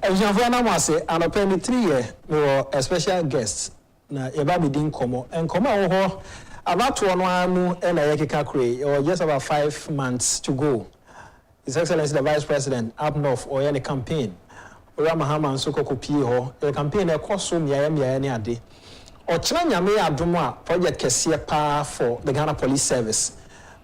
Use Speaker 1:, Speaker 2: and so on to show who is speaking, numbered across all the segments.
Speaker 1: Ebusuafo na mo say anopɛ 3 year we were a special guest na yeba be din komo enkomo wo ho abato no amu na yekeka kure or just about 5 months to go. His Excellency the Vice President up north or any campaign Ora Mahama nso kokopie ho the campaign e koso miaya ne ade o kira nyame adom a project kese pa for the Ghana Police Service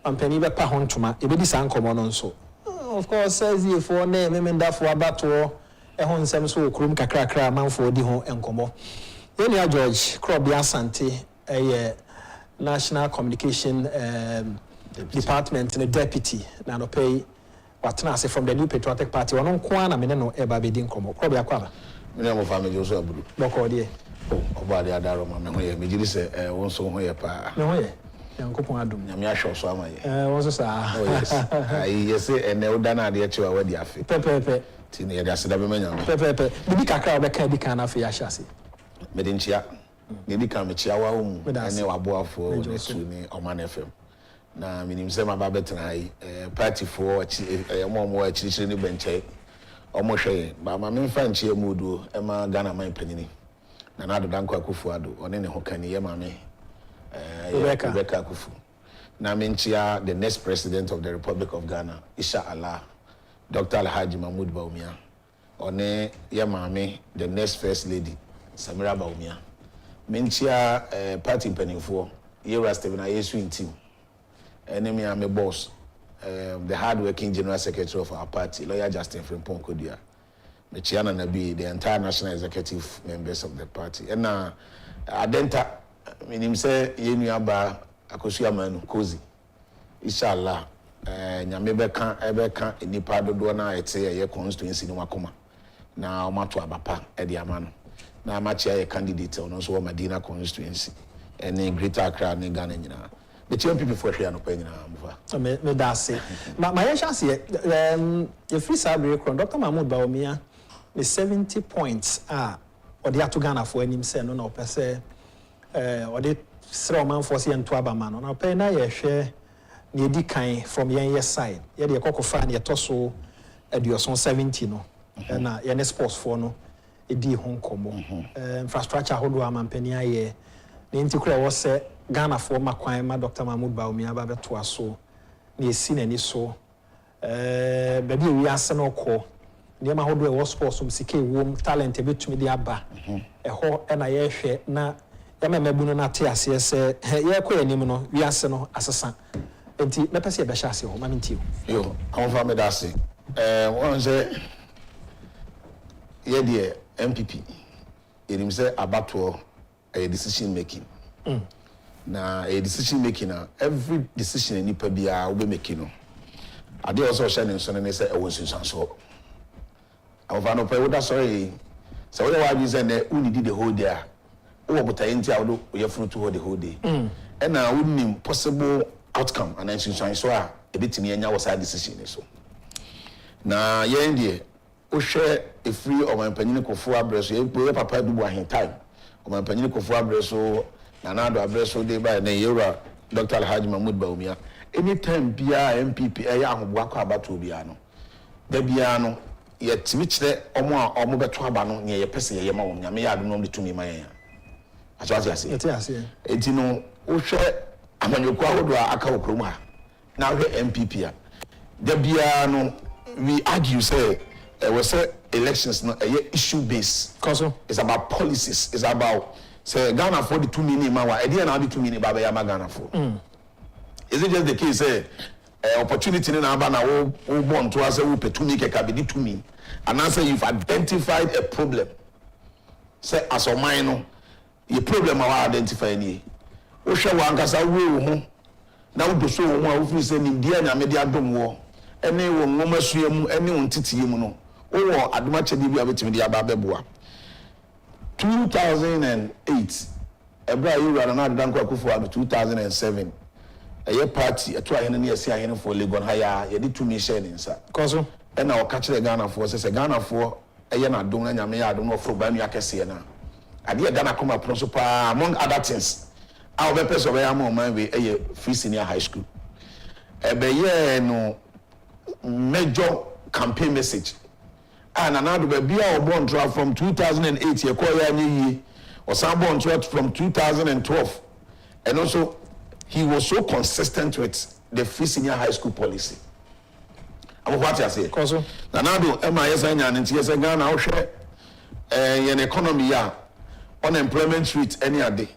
Speaker 1: ampani be pa ho ntoma e be di san komo no nso of course says you for na memenda for abato e ho nsem so okrum kakrakra manfo di ho enkomo Yenia George Krobea Asante National Communication Department and deputy na no pay watna say from the New Patriotic Party wono nko na me no eba be din komo Krobea kwaba
Speaker 2: me na mo family so aburu
Speaker 1: boko de
Speaker 2: obade adaro ma me ho ye me giri se won so ho ye pa
Speaker 1: me ho ye yankopon adom
Speaker 2: nyame ahwe so ama ye
Speaker 1: won so sa
Speaker 2: oh yes ai yes ene uda na de chewa wadi afi
Speaker 1: pepepe
Speaker 2: ti ne ye da se da be manya
Speaker 1: pepepe bibi kakra obeka di kan afi ya hyase
Speaker 2: medinchia ne di kan me chia wa mu ene waboafo ne su ni Oman FM na minim se ma ba betra ai party for mo achirichiri ni benche omo hwe ba ma me mfa nchie mudu e ma Ghana man panini na na dodan kwa akufo-addo one ne hokani ye ma me Rebecca Akufu na menchia the next president of the Republic of Ghana Insha Allah Dr. Alhaji Mahmoud Bawumia one ye ma me the next first lady Samira Bawumia menchia party penifo ye Steven Ayesu team enemy am a boss the hard-working general secretary of our party lawyer Justin Frimpong Kodia mechiana na be the entire national executive members of the party and adenta minim say yenu aba akosu amanu kozi inshallah nyame beka ebeka enipa dodo na ete ye constituency no makoma na omato abapa e de amano na amachia ye candidate ono so Madina constituency any Greater Accra ni Ghana nyina the champion for hwe anopa nyina mfa
Speaker 1: me da se ma ye chance ye free sabre kron Dr. Mahmoud Bawumia the 70 points odi ato Ghana for anim se no na opese odi sra man for se ento abama no na opɛ na ye hwe na edi kan from yen side ye de kokofa na ye toso aduoson 70 no na ye ne sports for no edi ho nkomo infrastructure hodo amampani aye na nti kura wo se Ghana for makwan ma Dr. Mahmoud Bawumia ba beto aso na esi na ni so baby wi ase no ko ne ma hodo e wo sports um sike wo talent e betumi de aba ho na ye hwe na ya memebu no na te ase se ye ko anim no wi ase no asesa enti me pese e be hye ase ho ma nti
Speaker 2: yo awon fa me da ase won se ye de MPP enim se abato a decision making na a decision making every decision any pa bia we be making no ade also share ne so ne se e won sunsan so awon no pa wo da sorry so we wa bi say na unidi the whole day wo botaye nti awodo ye funu to the whole day and na wonnim possible outcome and sunsan so a e betimi anya wo sa decision so na ye ndie o hwe e free o man panyine kofo abreso ye papa dubu ahen time o man panyine kofo abreso na na do abreso de ba na yewra Dr. Alhaji Mahmoud Bawumia anytime bia MPP ya ahoboa kwa abato bia no da bia no ye timi kire omo a omo beto aba no ne ye pese ye ma wo nyame ya do no de tumi ma yen aso ase enti no o hwe amanyoko ahodo aka okrom ha na hwe MPP a da bia no we argue say we say elections no issue based
Speaker 1: cause
Speaker 2: it's about policies, it's about say Ghana for the 2 minutes ma wa e dey na the 2 minutes baba ya ma Ghana for is it just the case say opportunity na aba na wo born to say wo petumi keka be the 2 minutes and now say you've identified a problem say as o man no your problem I identify any wo hwe wa nkasa wo ho na wo do so wo a wo fi say nim dia nya me dia dom wo ene wo ngoma sua mu ene wo ntitiye mu no wo adoma chedi bia betimi dia ba beboa 2008 ebra you ran na danko akufo-addo 2007 eye party eto ayene ne yesi ayene for Legon haya ye di tumi share nsa
Speaker 1: cause
Speaker 2: e na o ka kire Ghana for say Ghana for eye na dom na nyame ya dom no fro ba nu akese na ade Ghana koma principal among other things our purpose of am man we eye free senior high school ebe ye no major campaign message and another baby or born from 2008 ye call ya or some born from 2012, and also he was so consistent with the free senior high school policy. I'm what I say. Nanado MIS and yes again now share an economy unemployment rate any day.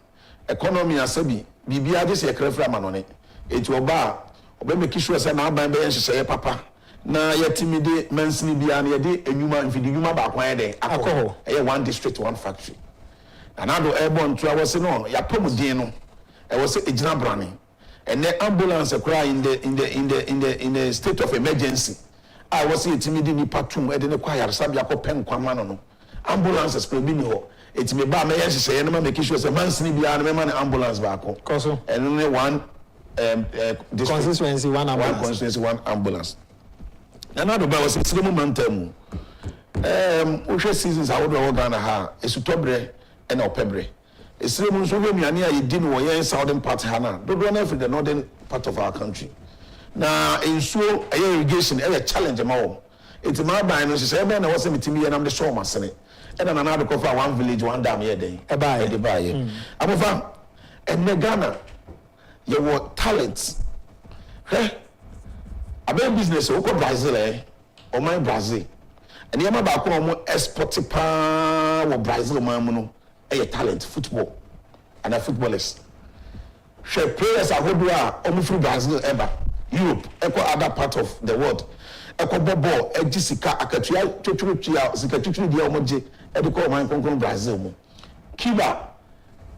Speaker 2: Economy asabi bibia this ye krefra manone. It will bar or make sure say na ban be say papa. Na yetimide mansini bia na yede enuma mfidi nyuma ba kwan de akọ one district one factory. Nanado airborne to was no ya pomudin no. I was say ejina brani. And the ambulance cry in the state of emergency. I was say timidi ni patum e de ne kwaya sabia ko pen kwama no. Ambulance spray bi ni ho. It me ba me yes say na make sure say mansini bia na me man ambulance ba ko. Koso. And only one
Speaker 1: constituency one ambulance.
Speaker 2: One constituency one ambulance. Nanado ba was say simo mantamu. Ohwe seasons a wo do Ghana ha esutobre e na opebre. Esremu nso we miane a yedi no yen southern part hana dodo na from the northern part of our country na ensuo irrigation a challenge ma wo enti ma ban no say be na wose mitimi ye nam de show masene e na na do for one village one dam here den e ba ye abofa en Ghana you want talent abe business o ko Brazil o my Brazil and yama ba ko mo export pa wo Brazil man mu no a talent football and a footballers. Share players are who are almost through Brazil ever, Europe, echo other part of the world. Echo bobo, Jessica, Akatua, Chuchuria, Zikatuchi, the Omoji, Edico, my Concon Brazil. Cuba,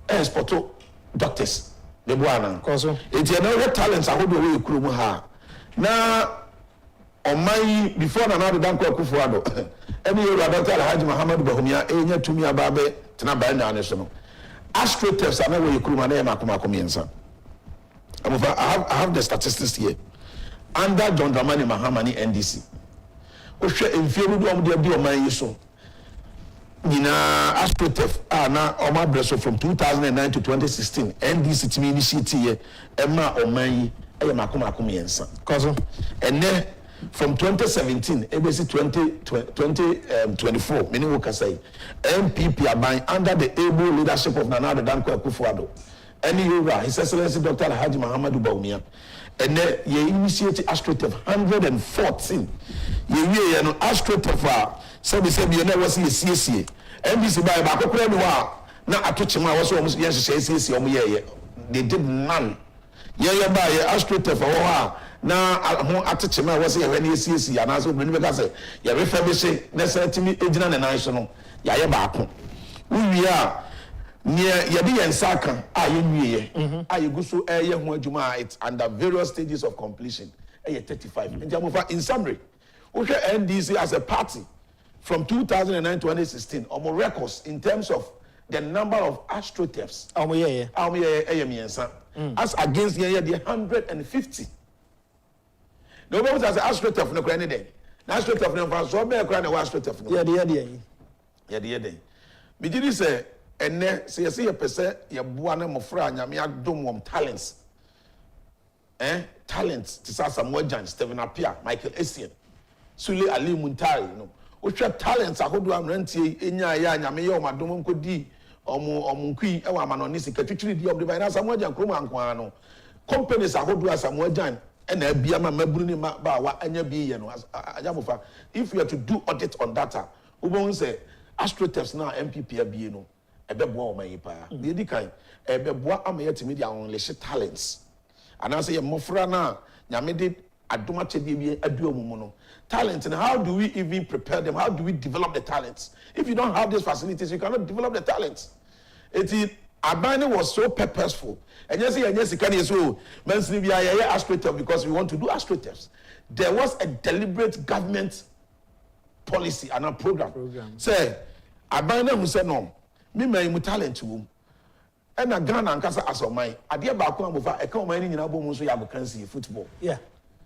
Speaker 2: Sporto, doctors, the Buana. It's another talents are who we Krumaha. Now, on my before another Danko akufo-addo, any year Dr. Alhaji Muhammad Bahumia, Enya to me ababe. Astroturfs are never you could I have the statistics here. Under John Dramani Mahamani NDC. Oshe inferior do be on my so. Nina Astroturf na Oma Breso from 2009 to 2016. NDC to me initiative Emma Omayi Makuma Kumiensa. And then from 2017, ABC 2024, meaning what can say, MPP are buying under the able leadership of Nana Danko akufo-addo. Any Yoga, His Excellency Dr. Alhaji Muhammad Baumia, and then you initiate AstroTurf 114. You know AstroTurf, so we said you never see a CSC. NBC by Bakokura, now I touch my was almost yes, CSC, they did none. Yeah, by AstroTurf, na atechema was here when you see and also when we say you refurbishing necessarily ejina na national ya ye baako we are near yedi ensaka ayenwie ayeguso eye ho adwuma it's under various stages of completion 35 in summary we NDC as a party from 2009 to 2016 our records in terms of the number of astroturfs as against the 150. Nobody has astroturf no crane day. Astroturf no for so be crane astroturf no. Yeah. Me did say enne say ye pese ye boa na mofra nyame adom wom talents. Talents to Samuel Jan, Stephen Apia, Michael Essien, Sule Ali Muntari, no. Ocha talents ahodo amrantie enya ya nyame ye o madom nkodi omunkui e wa manonisi katwitwiri di of the finance Samuel Jan kroma anko no. Companies ahodo Samuel Jan and if you are to do audit on data, we won't say astroturfs now MPP no a bebo my pa. The kind a bebo am media only talents. And I say mofra na nyamede adoma chedi adu omuno. Talents, and how do we even prepare them? How do we develop the talents? If you don't have these facilities, you cannot develop the talents. Abani was so purposeful. And yes, can you so mention astroturf because we want to do astroturfs. There was a deliberate government policy and a program. Say, Abani who said no, me my talent to and a Ghana and Casa as of my idea about a common in Abu Musu Yabukansi football.
Speaker 1: Yeah,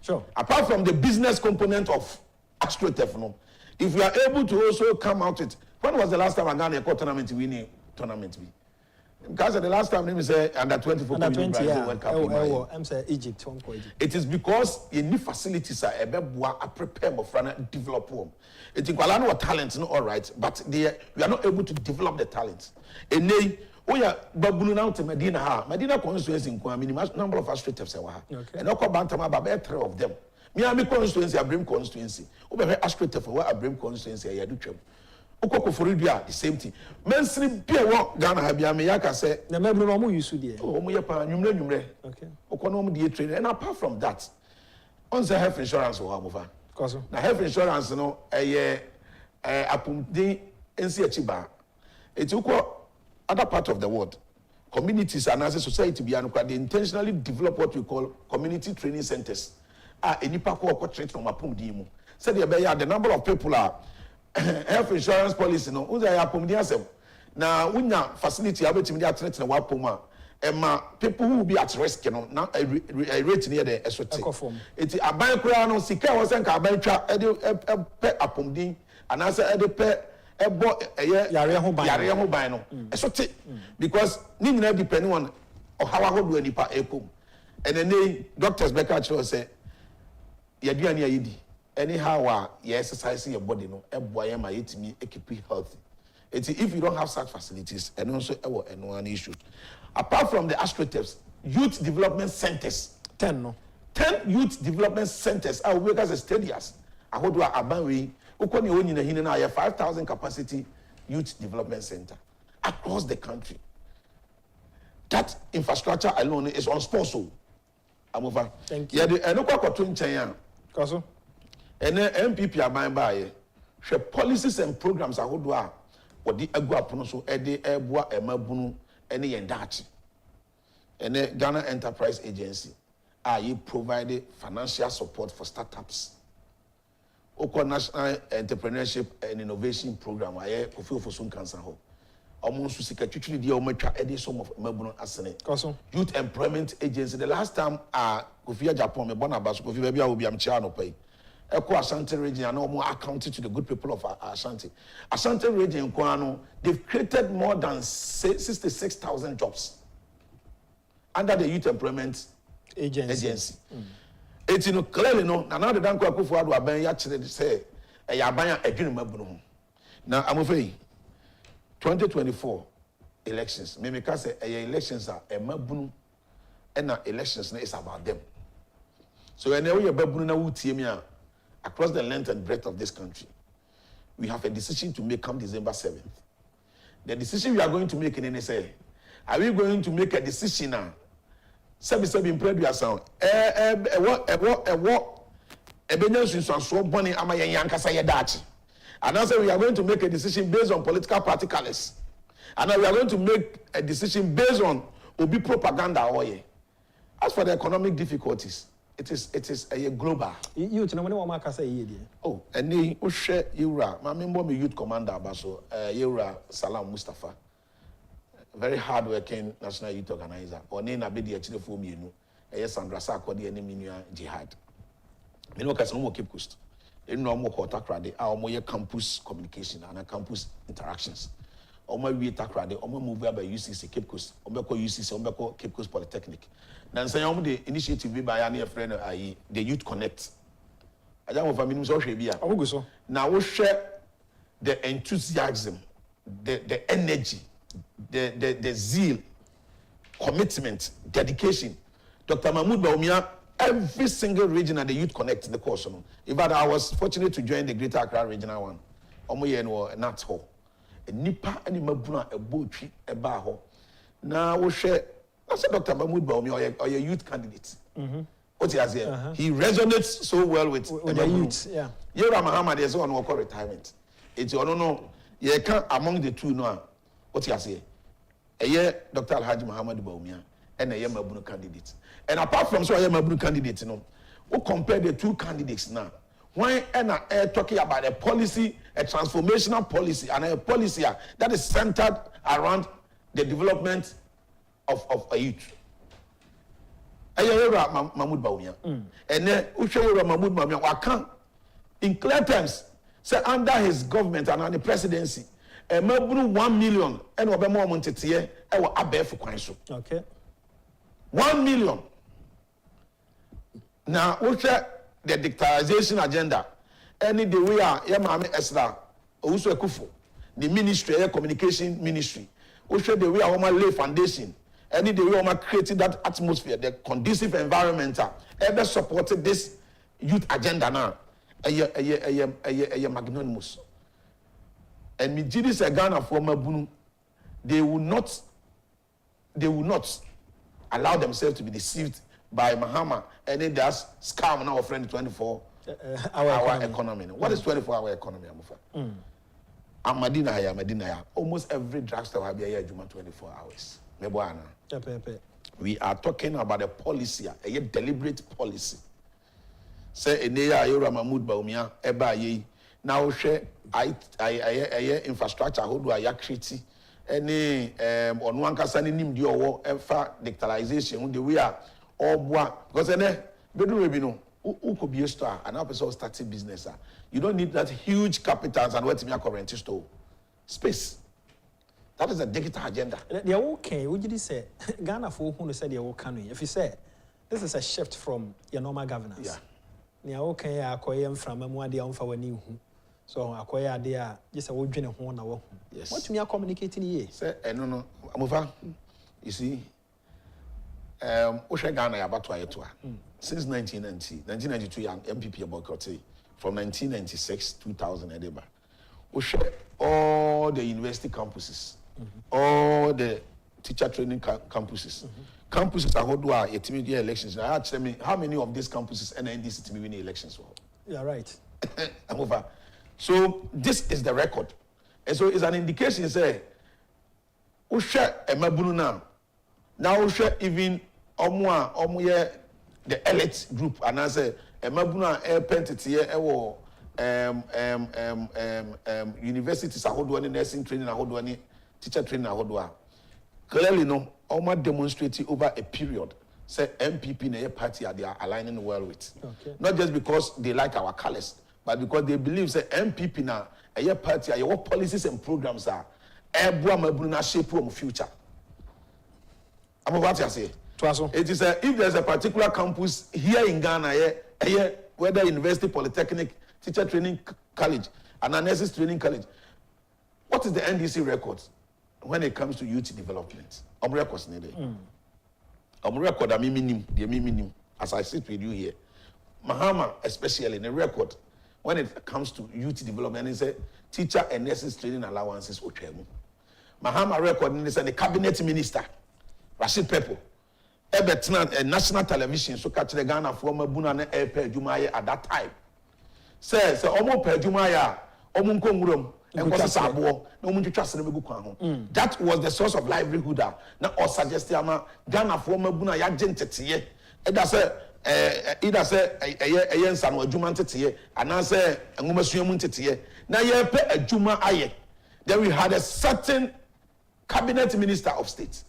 Speaker 1: sure.
Speaker 2: Apart from the business component of astroturf, no, if we are able to also come out with when was the last time a Ghana tournament winning tournament? Because the last time, let me say, under 24
Speaker 1: under 20, yeah.
Speaker 2: World Cup
Speaker 1: I'm saying Egypt.
Speaker 2: It is because in new facilities are prepare for develop them. It is a talent, no, all right, but we are not able to develop the talents. And they, we are babbling out to Medina. Medina constituency in minimum number of administrators. And Oko Bantama, about 3 of them. Miami constituency, Abrim constituency. Over administrator for what Abrim constituency, I do. Ukoko Florida, the same thing. Men sleep be what Ghana Habiamiyaka say.
Speaker 1: The member no more use there.
Speaker 2: Oh, Moyapa, numre. Okay. Okonom the training. And apart from that, on the health insurance will have over. Now, health insurance, you know, a pumdi NC Chiba. It's other part of the world. Communities and as a society, they intentionally develop what we call community training centers. Any parko train from a pumdimu. Said the number of people are. Health insurance policy no uza ya pomdi asem na unya facility abetimi dey atene na wapoma people who will be at risk no na rate near the esoti eti aban kura no sika wo se nka aban twa pe apomdi anase pe ebo yare ho ban no esoti because ni nyina depend on how ahodo anipa ekom and then doctors back at you say yaduani ayidi anyhow you exercise your body no eboy ma yetimi keep healthy. If you don't have such facilities and also one issue apart from the astroturfs, youth development centers 10 youth development centers are work as a stadiums ahodo abanwe ukoni onyi na hine na 5,000 capacity youth development center across the country. That infrastructure alone is unsponsored. I'm over.
Speaker 1: Thank you.
Speaker 2: Yeah, the enokwa kwato nchen
Speaker 1: Kaso.
Speaker 2: And MPP aban bae hwe policies and programs ahodo a wodi agu apono so ede eboa emabunu ene yendachi. Ene Ghana Enterprise Agency you provided financial support for startups. Oko National Entrepreneurship and Innovation Program aye kofi kansa ho. Almost sika twitwi dia omatwa ede some of emabunu asene.
Speaker 1: Kaso.
Speaker 2: Youth Employment Agency the last time kofi Agyapong me bona baso kofi bia obi am chia no pay. Eko Asante region and more accounted to the good people of Asante. Asante region, they've created more than 66,000 jobs under the Youth Employment Agency. It's clearly no. Now the danko akufo-addo aban ya chire say aban adwene mabunu. Now I'm afraid 2024 elections. Me make say elections are mabunu and elections is about them. So whenever you babunu na wutie me across the length and breadth of this country, we have a decision to make come December 7th. The decision we are going to make in NSA, are we going to make a decision now? Sebi in previous sound. And also we are going to make a decision based on political party colors. And now we are going to make a decision based on obi propaganda. As for the economic difficulties, it is a global.
Speaker 1: You know when one say here.
Speaker 2: Oh, and ni o share Yura. My member me youth commander baso Yura Salam Mustafa. Very hard-working national youth organizer. Oni na be the actually for me no. Sandra Sako the enemy jihad. Me no kasa no Cape Coast. No more Takrade. Our campus communication and campus interactions. Omo we Takrade. Omo move by UCC Cape Coast. Omo ko UCC. Omo ko Cape Coast Polytechnic. Then say the initiative by a friend the Youth Connect. Agyapong family so hwe bia.
Speaker 1: Awogo so.
Speaker 2: Now we share the enthusiasm, the energy, the zeal, commitment, dedication. Dr. Mahmoud Bawumia, every single region at the Youth Connect the course. In fact, I was fortunate to join the Greater Accra Regional one. Omo ye no not ho. Nipa ani mabuna ebotwi eba ho. Now we share. I said Dr. Mahmoud Bawumia or your youth candidate. What he has here, he resonates so well with
Speaker 1: the youth. Yeah.
Speaker 2: Yera Muhammad is on work retirement. It's no. You can among the two now. What he has here, a year Dr. Alhaji Muhammad Bawumia and a year Mabunu candidate. And apart from so a year Mabunu candidate, we compare the two candidates now. Why talking about a policy, a transformational policy, and a policy that is centered around the development of a youth. Mahmoud Bawumia. And then Mahmoud Bawumia, in clear terms, say under his government and on the presidency, mabunu 1 million and obemo montetiye e wo abef kwan so.
Speaker 1: Okay.
Speaker 2: 1 million. Now, what's the dictatorship agenda? Any the way ya mame Esra, also akufo, the ministry, communication ministry. What's the way I lay foundation? Any the way I created that atmosphere, the conducive environment, ever supported this youth agenda now. A magnanimous. And me this a Ghana for Mabunu, they will not allow themselves to be deceived by Mahama and then there's scam now friend 24-hour economy. What is 24-hour economy? Medina. Almost every drugstore have a 24 hours. We are talking about a policy, a deliberate policy. Say Eneya Ayora Mahmoud Baumia eba ye now share I infrastructure how do I create any on one kasani nim di owo efa dictalization the way all boa because bedroom be no who could be a store and now person starting business you don't need that huge capitals and what me current store space. That is a digital agenda.
Speaker 1: They are okay. Would you say Ghana for who said they are okay? If you say this is a shift from your normal governance.
Speaker 2: Yeah.
Speaker 1: They are okay. I acquire from a more dear for new. So acquire there just a wood and one hour.
Speaker 2: Yes.
Speaker 1: What me are communicating here?
Speaker 2: Say no. Amufa. You see, Osha Ghana about to since 1992 young MPP boycotted from 1996 2000 edeba. Osha all the university campuses. All the teacher training campuses. Campuses are what are media elections. I asked me how many of these campuses NNDC to win elections for.
Speaker 1: Yeah, right.
Speaker 2: I'm over. So this is the record. And so it's an indication say Usha Emabunu now Usha even the elite group and I say Emabuna pentity ewo universities ahodoɔ ne nursing training ahodoɔ ne teacher training ahodoɔ clearly no almost demonstrating over a period say MPP na party they are aligning well with.
Speaker 1: Okay.
Speaker 2: Not just because they like our colors but because they believe say MPP na a party what policies and programs are ebua mabunu na shape from future. I'm about to say it is if there's a particular campus here in Ghana whether university polytechnic teacher training college and analysis training college. What is the NDC records when it comes to youth development? Records needed. Record the minim as I sit with you here. Mahama, especially in the record, when it comes to youth development, he said teacher and nurses training allowances. Mahama record in the cabinet minister, Rashid Pepo, a national television, so catch the Ghana former Bunane Airpay Jumaye at that time. Says omo per jumaya omo nkongurom enkoso sabo na omo twitwa na megu kwan ho. That was the source of livelihood na or suggest ama Ghana for mabuna ya genteteye eda say either say eye nsa no adwuma nteteye ana say enwomasuamu nteteye na ye pe adwuma aye. Then we had a certain cabinet minister of state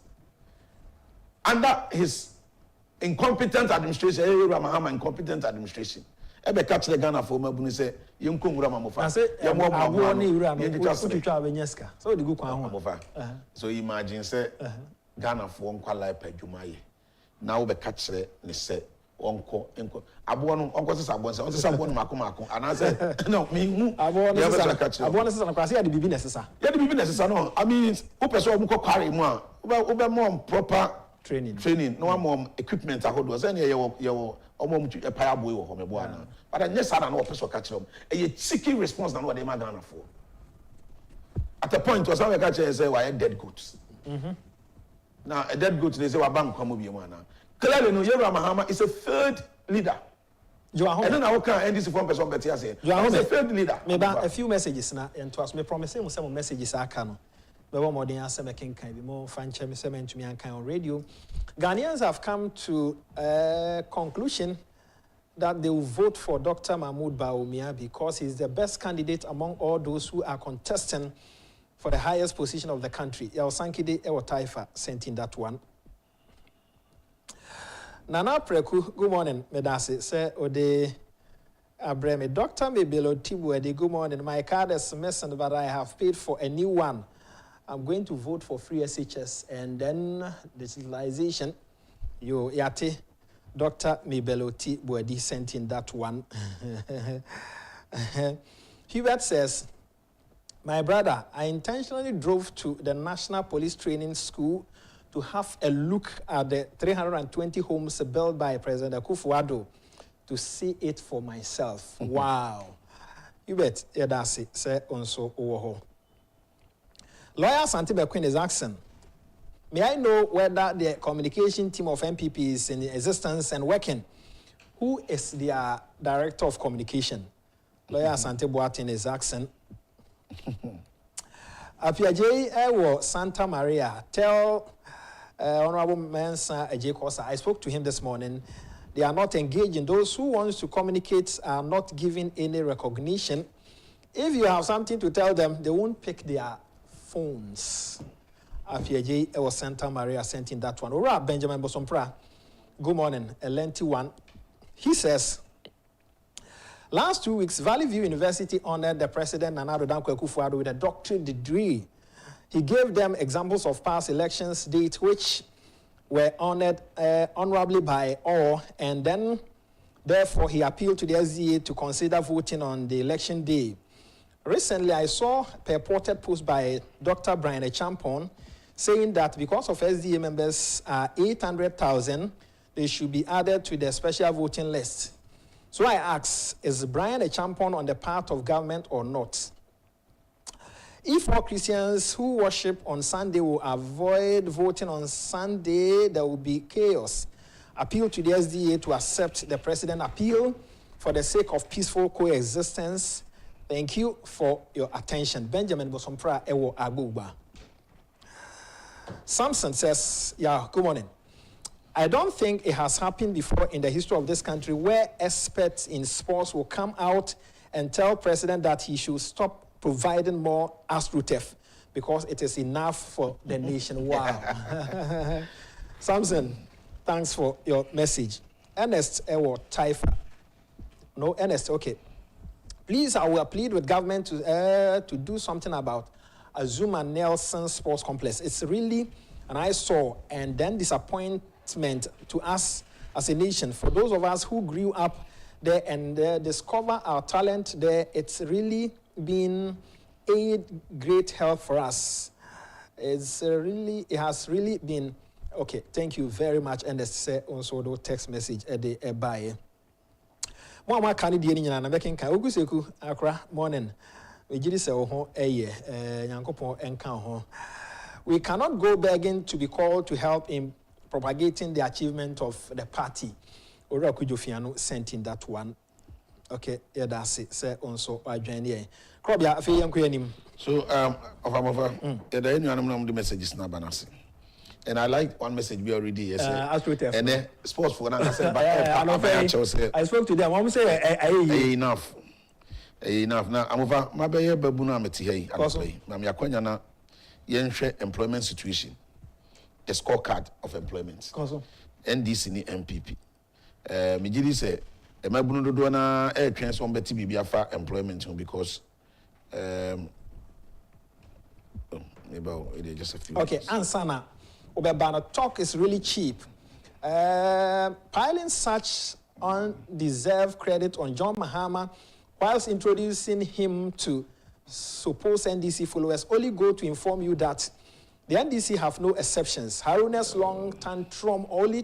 Speaker 2: under his incompetent administration, Mahama incompetent administration. Ebe catch the Ghana for Mabuni say, "Young Kungura Mamofa." So imagine say Ghana for uncle like Pejumaye. Now be catch the say uncle. Abuano uncle says Abuano. Uncle says Abuano Makumako. And I say no, me Abuano catch. Abuano says I'm crazy. The BB necessary. Yeah, the BB necessary. No, I mean, who person who carry more? Ube more proper training. No more equipment. I hold was any your. A paya boy or home, but I just had an officer catch them. A cheeky response than what they might Ghana for. At the point, was how catch say, why dead goods. Now, a dead goods, they say, Wabang Kamubiana. Clearly, no, Yera Mahama is a third leader. You are home. And then I can't end this one person, but here say, you are a third leader. Maybe a few messages now, and to us, me promising some messages I can. The one more than answer making can be more fan chemi semen to me and kind on radio. Ghanaians have come to a conclusion that they will vote for Dr. Mahmoud Bawumia because he's the best candidate among all those who are contesting for the highest position of the country. Asante Ewo Taifa sent in that one. Nana Preku, good morning, Medasi. Say, Ode
Speaker 1: Abreme, Dr. Mebelo Tibuede, good morning. My card is missing, but I have paid for a new one. I'm going to vote for free SHS and then digitalization. You yate, Dr. Mebelo Tibuede sent in that one. Hubert says, my brother, I intentionally drove to the National Police Training School to have a look at the 320 homes built by President Akufo-Addo to see it for myself. Wow. You bet, yeah, that's it. Say also over. Lawyer Asante Queen is asking, may I know whether the communication team of MPP is in existence and working? Who is their director of communication? Lawyer Asante Boatin is asking. Apiaje Ewo Santa Maria, tell Honorable Mensa Agyapong, I spoke to him this morning. They are not engaging. Those who want to communicate are not given any recognition. If you have something to tell them, they won't pick their phones. Apiaje Ewo Santa Maria sent in that one. All right, Benjamin Bosompra. Good morning. A lengthy one. He says, last 2 weeks, Valley View University honored the president, Nana Addo Dankwa Akufo-Addo, with a doctorate degree. He gave them examples of past elections dates which were honored honorably by all, and then, therefore, he appealed to the SDA to consider voting on the election day. Recently, I saw a purported post by Dr. Brian Agyapong saying that because of SDA members are 800,000, they should be added to the special voting list. So I ask, is Brian Agyapong on the part of government or not? If all Christians who worship on Sunday will avoid voting on Sunday, there will be chaos. Appeal to the SDA to accept the president's appeal for the sake of peaceful coexistence. Thank you for your attention. Benjamin Bosompra Ewo Agbuba. Samson says, yeah, good morning. I don't think it has happened before in the history of this country where experts in sports will come out and tell president that he should stop providing more AstroTurf because it is enough for the nation. Wow. Samson, thanks for your message. Ernest Ewo Taifa. No, Ernest, okay. Please, I will plead with government to do something about Azuma Nelson Sports Complex. It's really an eyesore and then disappointment to us as a nation. For those of us who grew up there and discover our talent there, it's really been a great help for us. It has really been, okay, thank you very much. And say also the text message at the buy. Mama Canadian in an American Oguseku Accra morning. We did say Yankopon encounter. We cannot go begging to be called to help in propagating the achievement of the party. Ora Kujofiano sent in that one. Okay, yeah, that's it. Say also I join here. Krobea, afi yankuanim. So
Speaker 2: the messages na banasi. And I like one message we already yes. And then sports for I said
Speaker 1: I spoke to them. One say
Speaker 2: enough. Enough. Now I'm over my baby babuna meti hey. Na me akwanya na yenhwe employment situation. The scorecard of employment. NDC ni MPP. Me gidi say e mabunu dodo na e twen so mbeti bibia fa employment because maybe just a few
Speaker 1: okay minutes. Ansana Obebana talk is really cheap. Piling such undeserved credit on John Mahama whilst introducing him to supposed NDC followers only go to inform you that the NDC have no exceptions. Haruna's long tantrum only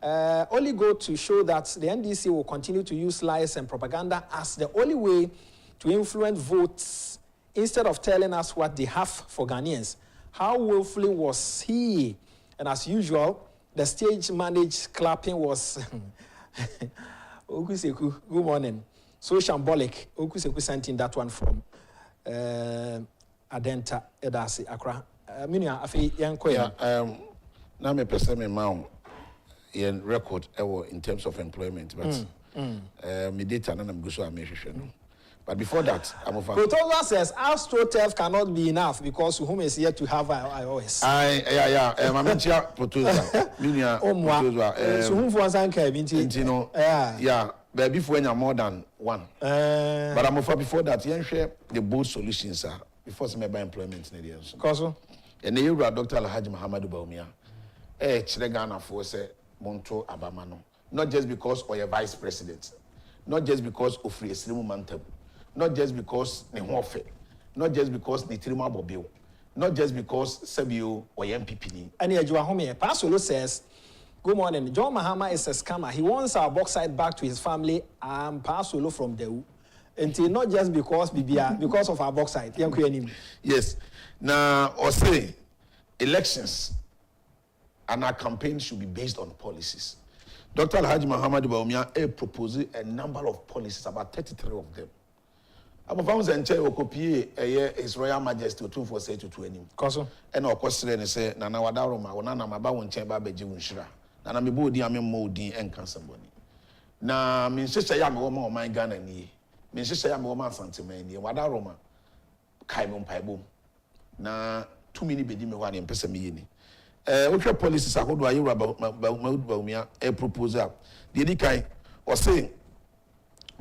Speaker 1: go to show that the NDC will continue to use lies and propaganda as the only way to influence votes instead of telling us what they have for Ghanaians. How willfully was he? And as usual, the stage managed clapping was Okuseku, good morning. So shambolic. Okuseku sent in that one from Adenta Edasi Accra. Minia afi yanko
Speaker 2: na me pese me ma yen record in terms of employment but me data na am go so am hwehwe no. But before that, I'm over.
Speaker 1: Protoza says AstroTurf cannot be enough because whom is yet to have iOS.
Speaker 2: Mamentia Protoza. Minia Protoza.
Speaker 1: So whom for Asanka binti.
Speaker 2: Yeah. But before you more than one. But I'm afraid before that, you share the bold solutions are before some by employment in the area.
Speaker 1: Koso.
Speaker 2: And the Euro Dr. Alhaji Muhammadu Baumia, Chilegana for say Monto Abamano. Not just because of your vice president, not just because of free Slimu Mantab, not just because the warfare, not just because the Trima Bobil, not just because Sabio or MPP. And
Speaker 1: Agyapong Pasolo says, good morning. John Mahama is a scammer. He wants our bauxite back to his family and Pasolo from the until not just because BBR, because of our bauxite.
Speaker 2: Yes. Now, or say elections and our campaign should be based on policies. Dr. Alhaji Muhammadu Baumia proposed a number of policies, about 33 of them. I'm found and chair copy His Royal Majesty to for say to 20.
Speaker 1: Koso.
Speaker 2: And of course, and say, Nana Wadaroma, or Nana Mabawon chamber Beji Unshira. Nana Mibodi Amemodi and Cansamboni. Na min sister yam woman or my Ghana ni. Min sister yam woman Santimani, Wadaroma, Kaimon Paibum. Na too many bedi me one in Pessamini. What your policies are hold by you about Baumia a proposal. The Edikai was saying,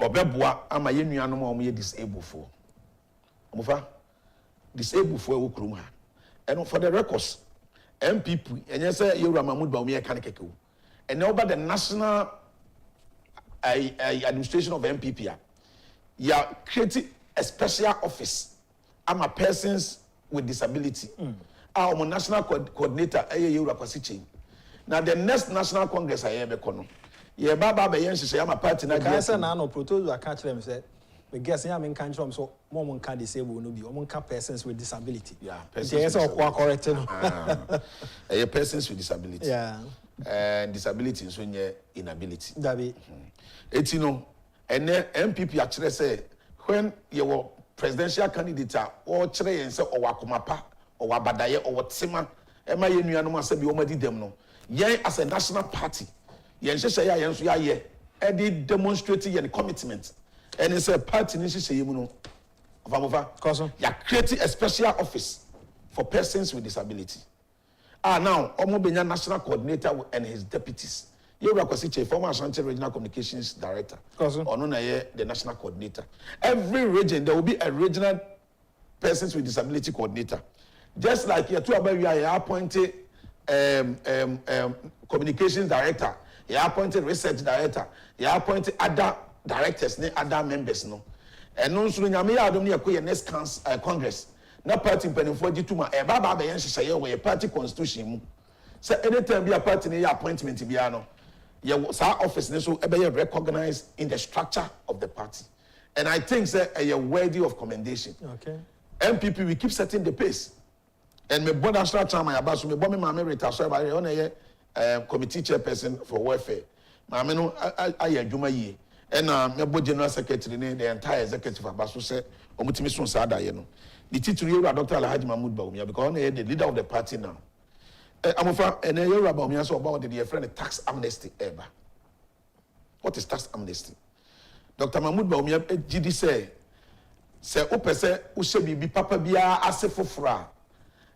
Speaker 2: Obebwa, am I any animal disabled for? Amufa disabled for Ukruma. And for the records, MPP, and yes, you Ramamud Baumia Kaneko. And now about the national administration of MPP, you are creating a special office. I'm a persons with disability. Our national coordinator, now the next national congress I ever come. Yeah, Baba Bayensi say I'm a party.
Speaker 1: I said, "No, proposal. I catch them." Said, "We guess I'm in country. So, more can disable no be. More can persons with disability.
Speaker 2: Yeah,
Speaker 1: persons. Yes, correct.
Speaker 2: Persons with disability.
Speaker 1: Yeah,
Speaker 2: and disability is when you inability.
Speaker 1: That be.
Speaker 2: It's and then MPP actually say when you were presidential candidate or chere and say or wakumapa. Or Wabadaye or Watsima, Emma Yenuanuma said, "You already them no." Yea, as a national party, Yenshaya Yensuya, Eddie demonstrating any commitment, and it's a party in Shimuno of Amova.
Speaker 1: Cousin,
Speaker 2: you are creating a special office for persons with disability. Now, Omobenya National Coordinator and his deputies. You are former Asante Regional Communications Director,
Speaker 1: cousin,
Speaker 2: or the National Coordinator. Every region, there will be a regional persons with disability coordinator. Just like you two about you are appointed communications director, you are appointed research director, you are appointed other directors, other members, no. And no sooner you may have done next congress. No party penny for you to my Baba Bayan where a party constitution. So anytime be a party in your appointment to be ano, your office so be recognized in the structure of the party. And I think that you're worthy of commendation.
Speaker 1: Okay.
Speaker 2: MPP, we keep setting the pace. And me born national chairman about so me born me mama retire by on a committee chairperson for welfare. Mama no aye adwuma yie. And me born general secretary the entire executive about so say omutimi so sa da ye no. The title you Dr. Alhaji Mahmoud Baumia because on the leader of the party now. Amofa and you Baumia so about the friend tax amnesty ever. What is tax amnesty? Dr. Mahmoud Baumia GD say opese ushe bi papa bia ase fofora.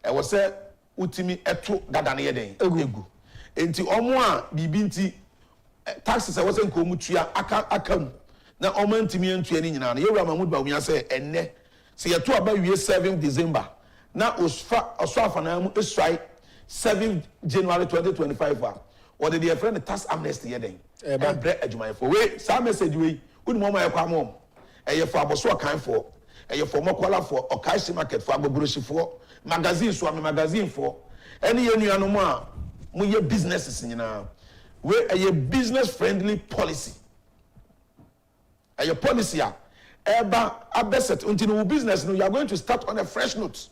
Speaker 2: I was say utimi eto dadane yeden egu enti omo a bibi nti taxes I was nko mutua akam na omo ntimi entua ni nyina na yewura Mahmoud Baumia say enne se yeto aba wie 7 December na osfa na mu esrai 7 January 2025 or the friend tax amnesty yeden bre adwuma for we sa message we uni mo ma yakwa mo e for aboso kan for e for mokola for okaisi market for agbogoroshi for magazine so am magazine for any yenuano mo a mo ye businesses nyina we a business friendly policy a policy eba abeset until business no you are going to start on a fresh note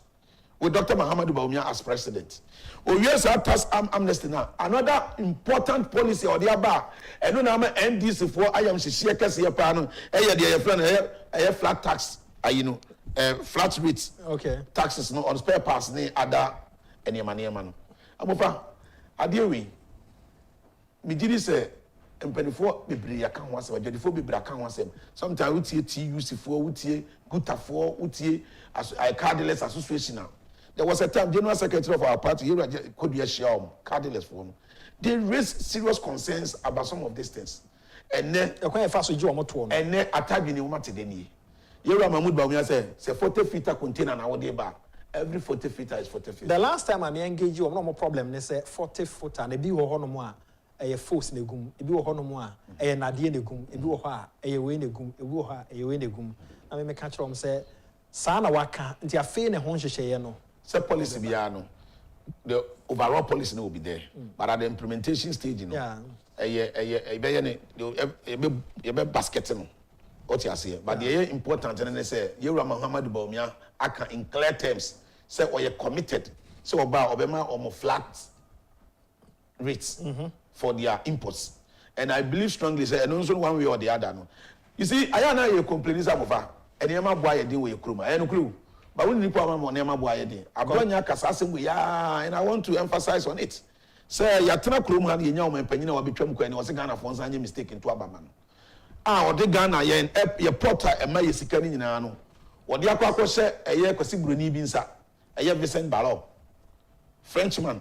Speaker 2: with Dr. Muhammadu Baumia as president. Oh yes, tax amnesty now. Another important policy or the aba. And no nama NDC for I am share kesi ya pano. The friend flat tax. Flat rates.
Speaker 1: Okay.
Speaker 2: Taxes no on spare parts ni other any money man. Amofa. Adiwi. Me did say mpenifo bebre ya kan wasem adwadifo bebre kan wasem sometimes utie TUC for utie guta for utie as I cardless association now. There was a time general secretary of our party here could be a share cardless for they raised serious concerns about some of these things and then
Speaker 1: a quite fast with you
Speaker 2: and then attack in what today. Yewura Mahmood Bawumia say 40 feet container na wo dey ba. Every 40 feet is 40 feet.
Speaker 1: The last time I engage you, no more problem. They say 40 foot and ebi wo hono mo a force negum, ebi wo hono mo a nadie negum, ebi wo ha we negum, ebi wo ha we negum. Na me catch am say sa na waka nti afi ne ho hyehyeye no.
Speaker 2: Say policy bia no. The overall policy no will be there. But at the implementation stage, you know, a basket. What you say, but the important and they say, Yewura Mahmood Bawumia, I can in clear terms say, or you're committed, so about Obama or more flat rates for their imports. And I believe strongly, say, and also one way or the other. No. You see, I know you complain is over, and you might buy a deal with your crew. I have no clue. But when you put on your buy a deal, I'm going to and I want to emphasize on it. Say, you're trying to crew, and you know, my penny will be trampled, and was a Ghana for any mistake into Abaman. Or the Ghana yen your porter and my sikani in ano. What the aqua say a year Cosibuni Binsa, a year Vincent Ballot, Frenchman.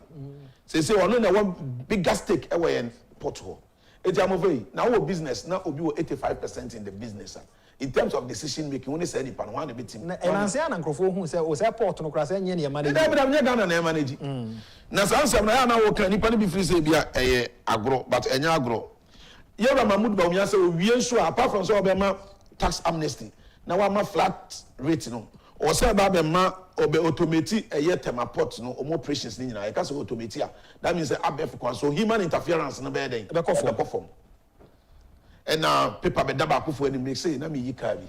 Speaker 2: Say, one bigger stake away in Porto. It's a movie. Now, business, now, we 85% in the business. In terms of decision making, only say anyone one a bit. And
Speaker 1: I say, Uncle who said, was airport no cross any money.
Speaker 2: Never Ghana managing. Now, some now can be free, say, be a agro, but any agro. Yewura Mahmood Bawumia say we ensure apart from so Obama tax amnesty now I'm a flat rate no or say Obama obe automate a year term port no or more operations ni nyina e ka say automate that means abef so human interference no be den be perform and paper be daba akufo ani make say na me yika bi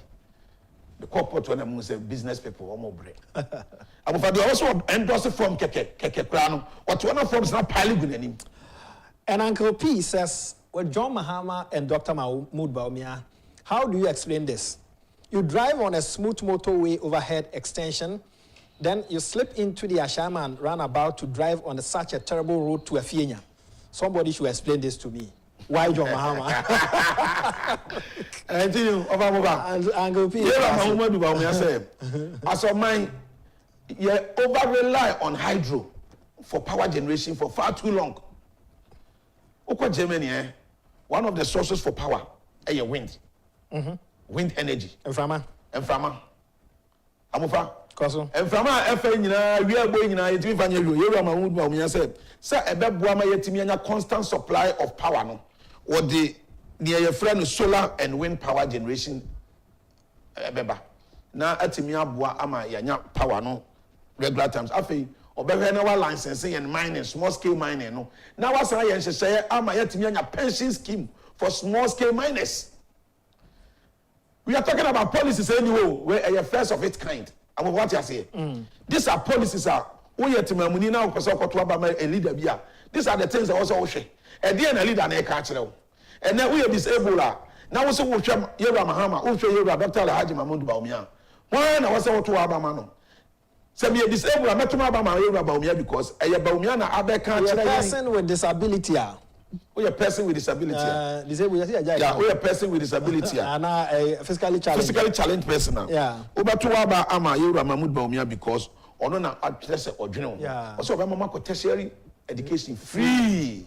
Speaker 2: the corporate when am say business people or more break abufa they also endorse from keke kra no what one forms na pile gun.
Speaker 1: And Uncle P says, well, John Mahama and Dr. Mahmood Bawumia, how do you explain this? You drive on a smooth motorway overhead extension, then you slip into the Ashaman roundabout to drive on such a terrible road to Afienya. Somebody should explain this to me. Why John Mahama? And Uncle P.
Speaker 2: Mahmood Bawumia said, as of mine, you over-rely on hydro for power generation for far too long. Oko Germany, one of the sources for power is wind. Wind energy.
Speaker 1: Enframa.
Speaker 2: Amufa.
Speaker 1: Koso.
Speaker 2: Enframa efe nyina wi boy nyina yetimi fanye wi Yewura Mahmood Bawumia say ebeboa ma yetimi anya constant supply of power no. Or the near your friend solar and wind power generation ebeba. Na atimi aboa ama yanya power no regular times. Afei obehwe na wa licensing and mining, small scale mining no. Now what's I say ama yetimi anya pension scheme for small scale miners. We are talking about policies anyway where a first of its kind. And what you say? These are policies we are timamuni now a leader bia. These are the things that also share. And then a leader na catch them. And then we are disabled. Now also we Yewura Mahama, we Yewura Dr. Alhaji Mahmood Bawumia. Why na wasa to Obama no? So we are disabled. I'm not to Yewura Bawumia because a Bawumia na abe can
Speaker 1: a person with disability.
Speaker 2: We a person with disability.
Speaker 1: Disabled.
Speaker 2: Yeah, we a person with disability.
Speaker 1: And a physically
Speaker 2: challenged person.
Speaker 1: Yeah.
Speaker 2: Oba to aba ama Yewura Mahmood Bawumia because ono na address odwene.
Speaker 1: Yeah.
Speaker 2: Also Obama mako tertiary education free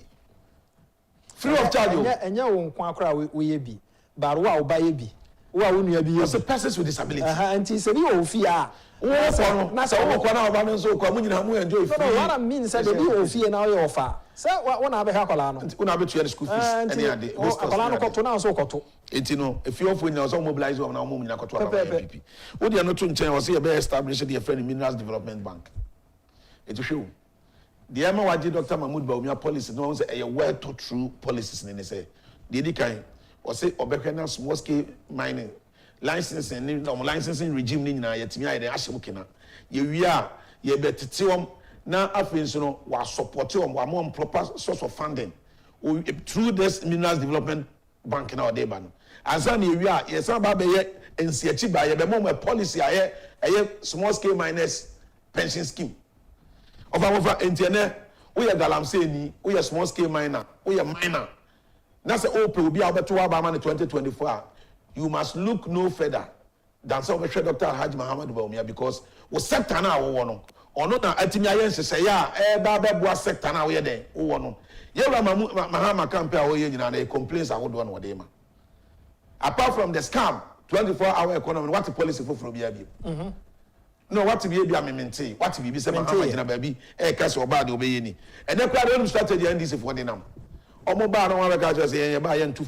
Speaker 2: of charge.
Speaker 1: Enya wo nkwa akora we ye bi. But wo a wo ba ye bi. Wo a wo nua bi ye.
Speaker 2: As a person with disability.
Speaker 1: Anti se bi wo fi a.
Speaker 2: Na so wo kwa na oba no so kwa munyina mu enjoy free.
Speaker 1: No, what I mean say they be wo fi na wo offer. Say wo na be ha kola no.
Speaker 2: Una be to school fees any ade.
Speaker 1: Kola no koto na so koto.
Speaker 2: Enti no if you offer na so mobilize wo na munyina koto aba MPP. Wo dey no to nchen wo say e be establish the friend Minerals Development Bank. It show. The Emma Waji Dr. Mahmood Bawumia policy no say a well thought through policies ne say. The kind or say obekena small scale mining licensing regime ni nyina yetimi aye den ahye na ye wi a ye betete na afin so no wa support wa more proper source of funding through this Minerals Development Bank na ode ba no ansa na ye wi a ye san ba be ye ensiachi ba ye be more policy aye small scale miners pension scheme of our entiene we are galamsey ni we are small scale miner we are miner na say open will be abeto aba ma 2024 you must look no further than some Dr. Alhaji Mahmood Bawumia because we sector na wo no ono na atimi aye nsese ya ba beboa sector na wo ye den wo no Yewura Mahama campaign wo ye nyina na complaints ahodo na wo dey ma apart from the scam 24-hour economy what the policy for from here no what to be a maintain what to be say Mahama baby e ka so ba de obeye ni and then crowd strategy NDC for the nam omo ba no wa ka just say ba yenti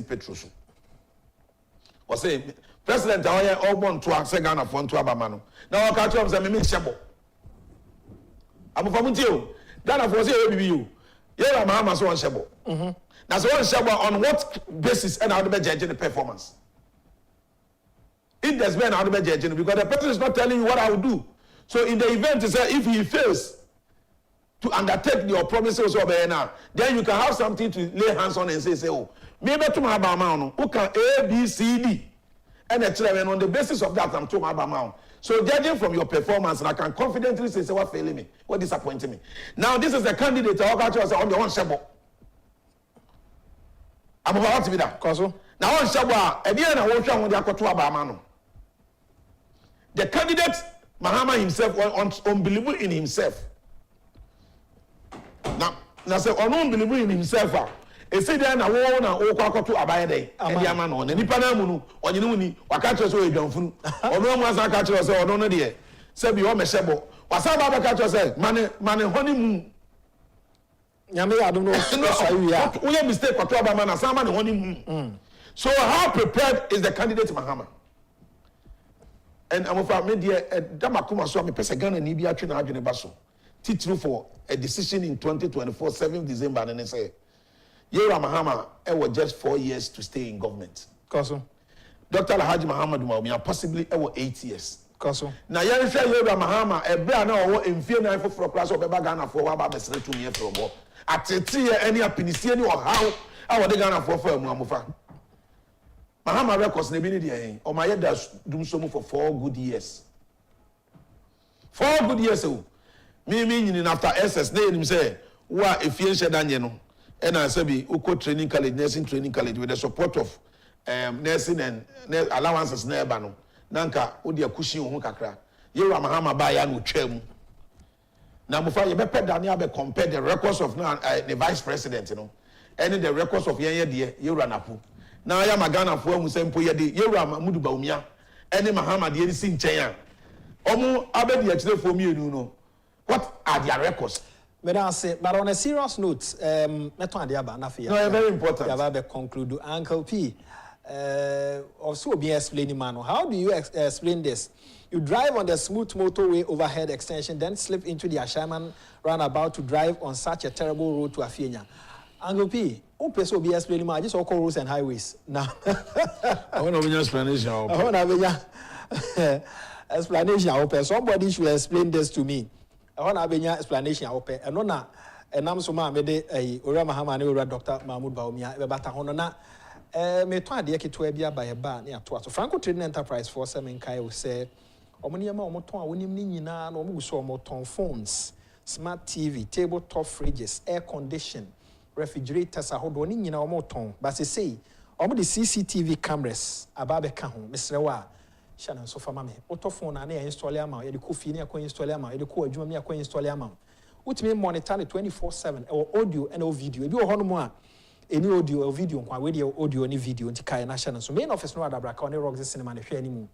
Speaker 2: petrol so o say president awoye ogbon to ase Ghana for nto abama no na wa ka tell say me shebo abufamu ti o Ghana for say e bibi you yeah Mahama so on shebo na so on shebo on what basis and how to judge the performance. If there's been how to judge because the person is not telling you what I will do. So in the event, if he fails to undertake your promises over now, then you can have something to lay hands on and say, oh, maybe to my amount, who can A, B, C, D, and on the basis of that, I'm to my amount. So judging from your performance, and I can confidently say what failing me, what disappointing me. Now this is the candidate on the one shebo. I'm about to be that. Now on shebo, and then I won't show the akoto abamano. The candidate, Mahama himself, unbelievable in himself. Now say unbelievable in himself. He said then I want to go to Abaye Day. And the man on any panamunu, or you know, or catch us away, don't fool. Or no one's a catcher, or no idea. Say, be on Meshebo. Was I about to catch us? Man, honeymoon.
Speaker 1: Yami, I don't know.
Speaker 2: We have mistake for trouble, man, and someone honeymoon. So, how prepared is the candidate, Mahama? And I'm afraid media Damakuma so me pesa Ghana ni bi atwe na adwene ba so titru for a decision in 2024 7th December and say Yera Mahama was just 4 years to stay in government.
Speaker 1: Koso
Speaker 2: Dr. Alhaji Muhammad Umar possibly 8 years.
Speaker 1: Koso
Speaker 2: na yen hwe Yera Mahama ebe na owo emfie na for class of Beba Ghana for wa ba besere to me from bo atete ye any apinisie ni ohaw a de Ghana for mu amofa Mahama records ne bi ni de o ma yeda dum somu for 4 good years. 4 good years o. Me nyini after SS na enim say wa efie nhye danye no. E na say bi uko training college, nursing training college with the support of nursing and allowances na eba no. Nanka wo de akushi ho kakra. Yera Mahama ba ya no twam. Na mo fa ye be peda na be compare the records of now the vice president you know. And the records of yen de Yera Napo. Now I am a Ghana for who send Poya de Yera Mudu Baumia, any Mahama de Sin Chaya. Omo Abedi actually for me, you know. What are their records?
Speaker 1: But I say, but on a serious note, Nafi.
Speaker 2: No, very important.
Speaker 1: You conclude, Uncle P. Also, be explaining, man. How do you explain this? You drive on the smooth motorway overhead extension, then slip into the Ashaman roundabout to drive on such a terrible road to Afienya. Uncle P. Who person be explaining? I just all roads and highways now.
Speaker 2: I want to be explanation.
Speaker 1: I want to be explanation. Somebody should explain this to me. I want to be explanation. I know na. And I'm so mad. Me Ora Mahama ni Ora Dr. Mahmoud Baumia. Be bata hono na. Me to ade ke to ebia ba ye ba na to aso. Franco Trading Enterprise for semen kai will say. Omoni yama omoton a wonim ni nyina na omuguso omoton phones, smart TV, tabletop fridges, air condition. Refrigerators ahodo ni nyina omoton but say omo the CCTV cameras ababe ka ho mesrewa shana so fama me otofon na na install am ye de kofi na ko install am ye de ko adwuma me ko install am utimi monitor 24/7 or audio and video ebi o hono mu a any audio or video kwa we de audio ni video nti kai na shana so main office no adabra ka on Rock Cinema na hwe animu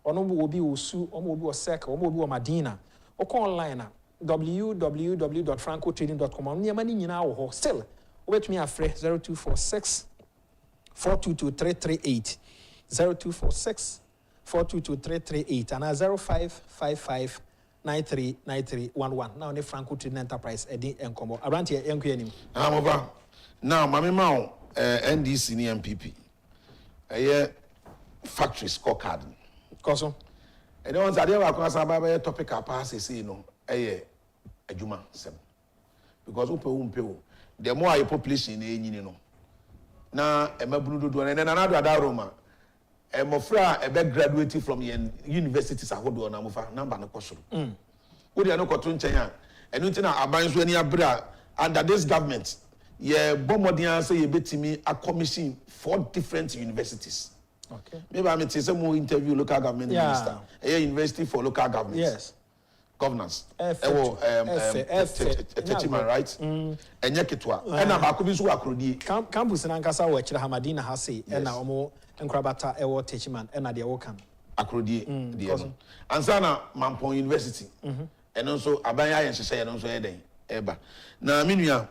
Speaker 1: ono bu obi osu omo obi o sek omo obi o Madina o ko online na www.francotrading.com on nyama ni nyina wo ho still wait me afre 0246 422 338 0246 422 338 and 0555 939311 now ne Franco Trading Enterprise edi enkomo abrantie enko anim
Speaker 2: amova now mama ma NDC ni MPP factory scorecard
Speaker 1: koso
Speaker 2: e dey want ade wa kwa saba topic apa say no adwuma sem because umpe the more your population in no na emabunu do na na do adaroma emofra ebe graduate from universities ahodo na mofa number no kosoro wo de no koto nchen a enu ntina aban so ani abra under this government ye bomodian say ye betimi a commission 4 different universities.
Speaker 1: Okay,
Speaker 2: maybe I say some interview local government minister university for local government.
Speaker 1: Yes,
Speaker 2: governance techiman right enye kitwa ena ba ko bi so akrodi
Speaker 1: campus na nkasa wo kire Hamadina ha sei ena omo nkrabata ewo techiman ena de wo kan
Speaker 2: akrodi de no ansa na Mampong University eno nso aban ya yenhyehyɛ eno nso yɛden eba na menua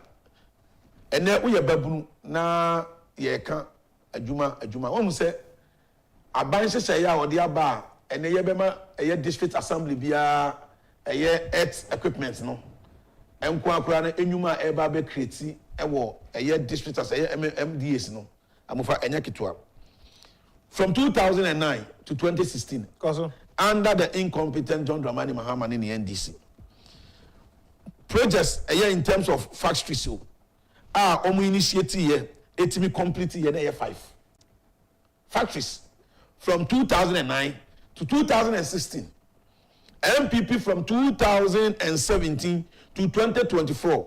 Speaker 2: ene wo ye babunu na ye ka adwuma wo mu sɛ aban hyehyɛ ya ɔde aba ene ye bema eye district assembly bia eye earth equipment no enko akura na enyuma eba be create ewo eye district as eye MDAs no amofa enya kitwa from 2009 to 2016 under the incompetent John Dramani Mahama in the NDC projects eye in terms of factories so omo initiate here etimi complete here na 5 factories from 2009 to 2016 MPP from 2017 to 2024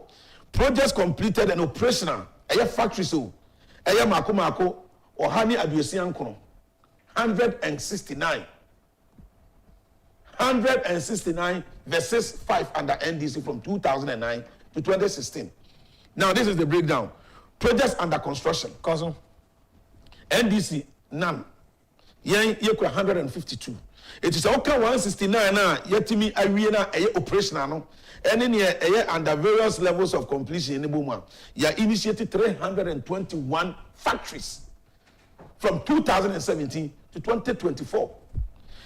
Speaker 2: projects completed and operational eye factory so eye mako ohani aduasian kono 169 versus 5 under NDC from 2009 to 2016. Now this is the breakdown. Projects under construction. NDC none. Yen 152. It is okay 169 na yetimi awie na eye operational no. Ene ne under various levels of completion in Boma. Ya initiated 321 factories from 2017 to 2024.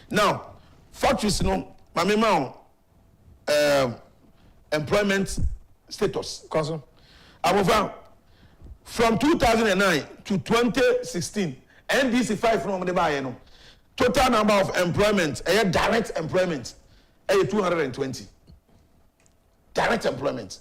Speaker 2: Now, factories no mamema employment status. From 2009 to 2016, NDC 5 from the buy no. Total number of employment, direct employment, 220. Direct employment.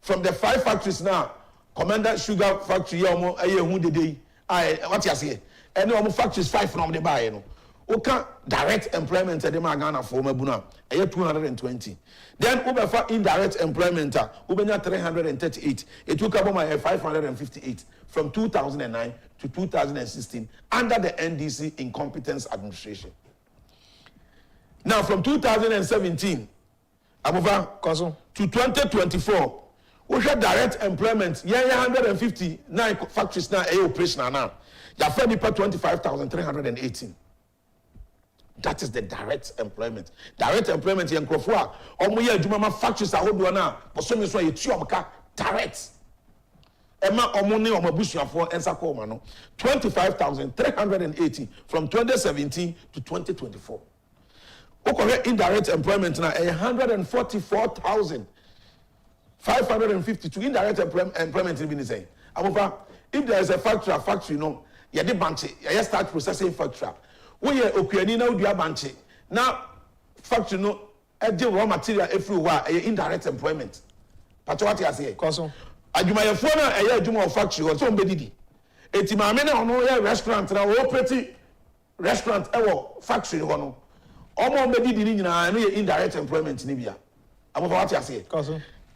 Speaker 2: From the 5 factories now, Commander Sugar Factory, what you say? And no factories 5 from the buy no. Okay, direct employment at the Magana for Mabuna, 220. Then over for indirect employment, Ubenya 338. It took about my 558 from 2009 to 2016 under the NDC incompetence administration. Now from 2017, to 2024, we had direct employment. 159 factories now operational now. You have 25,318. That is the direct employment. Direct employment in Krofua. Omoye Jumama factories are hold now. But some is why you direct. Emma Omoni Omabusia for Ensako 25,380 from 2017 to 2024. Okay, indirect employment now 144,552 indirect employment in Benin. If there is a factory, no, you have to start processing factory. We are okay, now do a banche. Now, factory no, raw material everywhere, indirect employment. But what you say? Ajuma your phone, Ajuma factory or some bedidi. Etimamena on a restaurant now, operating restaurant, factory one. Omo bedidi na indirect employment in Libya. I'm what you say.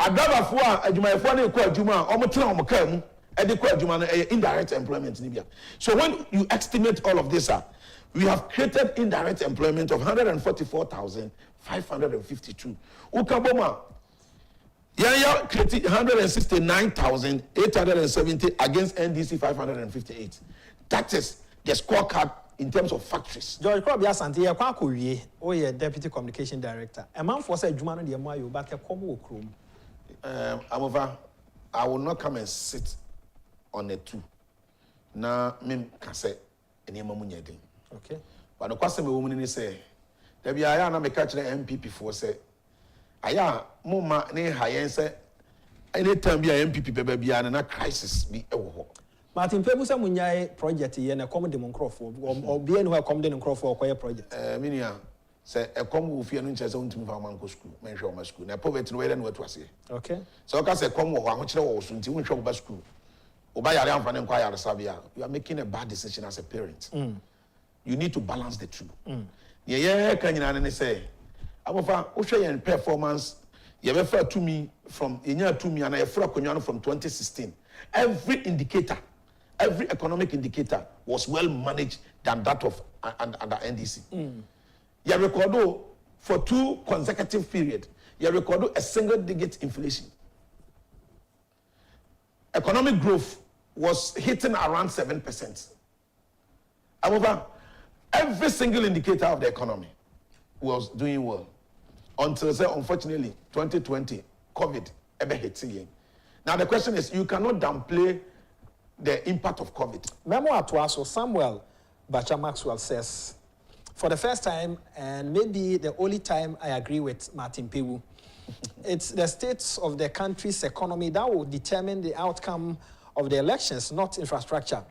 Speaker 2: Adaba for Ajuma your phone, Ajuma, Omotra Omokem, Ajuma indirect employment in Libya. So when you estimate all of this, we have created indirect employment of 144,552. Ukaboma, Yaya created 169,870 against NDC 558. That is the scorecard in terms of factories.
Speaker 1: George Krobea Asante, you are Deputy Communication Director. A man for say Jumano de Moyo, but a Comm Chrome.
Speaker 2: I will not come and sit on a two. Na mim kase eni mamunyedin.
Speaker 1: Okay.
Speaker 2: But the question the woman say, there be I na me catch the MPP for say, aya mama ne hayen say, anytime be a MPP baby na crisis be ewo.
Speaker 1: Martin Pebu say munyai project here na Comm dem Nkrofo or be anywhere Comm dem Nkrofo or kwaya project.
Speaker 2: Minia say e Comm wo fie no nche say untimi fa man ko school, men hwe o ma school. Na poverty no we no to ase.
Speaker 1: Okay.
Speaker 2: So ka say Comm wo ho kire wo so nti unhwe wo ba school. Oba yare amfa ne kwa yare sabia. You are making a bad decision as a parent. You need to balance the two. Yeah, can you say, Amofa, Osha performance, you refer to me from Inya to me and I refer from 2016. Every indicator, every economic indicator was well managed than that of under NDC. You record for 2 consecutive periods. You record a single-digit inflation. Economic growth was hitting around 7%. However, every single indicator of the economy was doing well until, say, unfortunately, 2020, COVID ever hit again. Now the question is, you cannot downplay the impact of COVID.
Speaker 1: Memo Atwaso Samuel Bacha Maxwell says, for the first time, and maybe the only time I agree with Martin Pewu, it's the states of the country's economy that will determine the outcome of the elections, not infrastructure.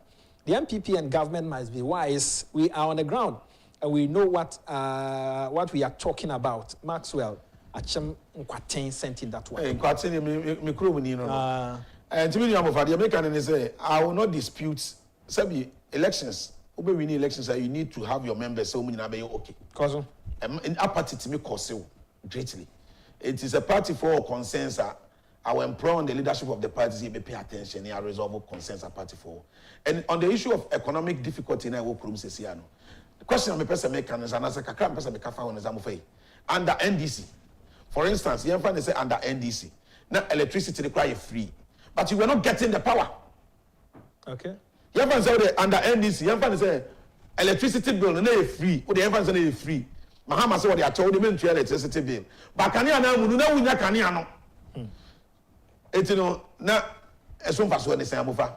Speaker 1: The MPP and government must be wise. We are on the ground, and we know what we are talking about. Maxwell, Achim Nkwaten sent in that one.
Speaker 2: Nkwaten, me crew, you know. And to me, I'm of the American say, I will not dispute. Sabi elections. We win elections, you need to have your members so many okay.
Speaker 1: Cause
Speaker 2: in a party to me cause greatly. It is a party for consensus. I will employ on the leadership of the parties to pay attention and resolve consensus party for. And on the issue of economic difficulty, I will say the question I'm a person making is another person make on the under NDC. For instance, you find say under NDC. Now electricity require free, but you were not getting the power.
Speaker 1: Okay.
Speaker 2: You find say under NDC, you find say electricity bill no free. Or the find say free. Mahama say what they are told them to electricity bill. But can you now wunya can you no? It's no na eson faso ni say amofa.